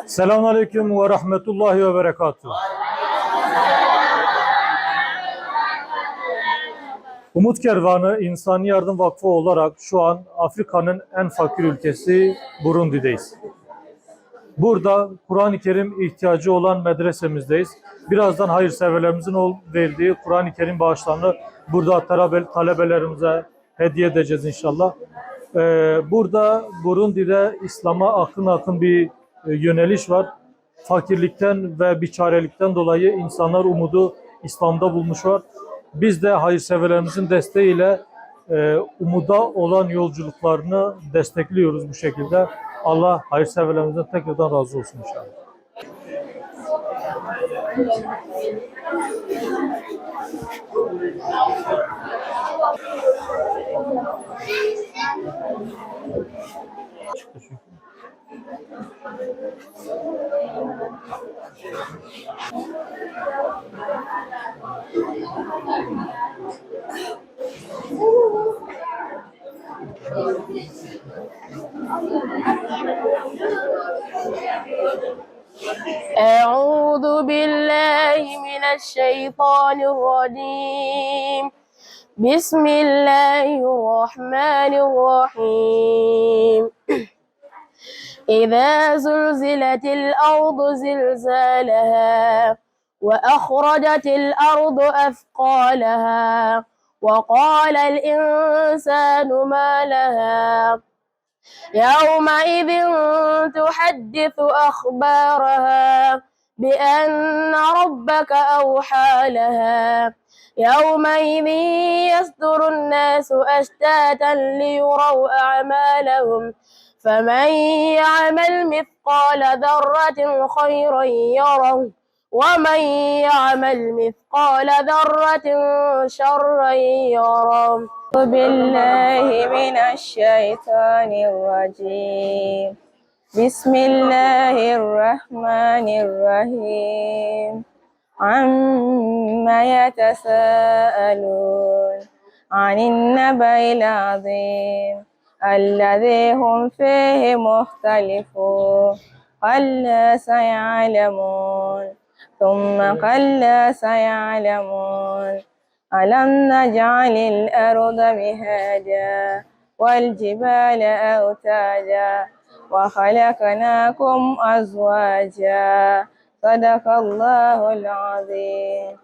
Selamünaleyküm ve rahmetullahi ve berekatuhu. Umut Kervanı İnsani Yardım Vakfı olarak şu an Afrika'nın en fakir ülkesi Burundi'deyiz. Burada Kur'an-ı Kerim ihtiyacı olan medresemizdeyiz. Birazdan hayırseverlerimizin verdiği Kur'an-ı Kerim bağışlarını burada talebelerimize hediye edeceğiz inşallah. Burada Burundi'de İslam'a akın akın bir yöneliş var. Fakirlikten ve biçarelikten dolayı insanlar umudu İslam'da bulmuşlar. Biz de hayırseverlerimizin desteğiyle umuda olan yolculuklarını destekliyoruz bu şekilde. Allah hayırseverlerimizden tekrardan razı olsun inşallah. أعوذ بالله من الشيطان الرجيم بسم الله الرحمن الرحيم إذا زلزلت الأرض زلزالها وأخرجت الأرض أثقالها وقال الإنسان ما لها يومئذ تحدث أخبارها بأن ربك أوحى لها يومئذ يصدر الناس أشتاتا ليروا أعمالهم فمن يعمل مثقال ذرة خيرا يره ومن يعمل مثقال ذرة شرا يره بالله من الشيطان الرجيم بسم الله الرحمن الرحيم عما يتساءلون عن النبأ العظيم الذي هم فيه مختلفون كلا سيعلمون ثم كلا سيعلمون ألم نجعل الأرض مهادا والجبال أوتادا وخلقناكم أزواجا صدق الله العظيم.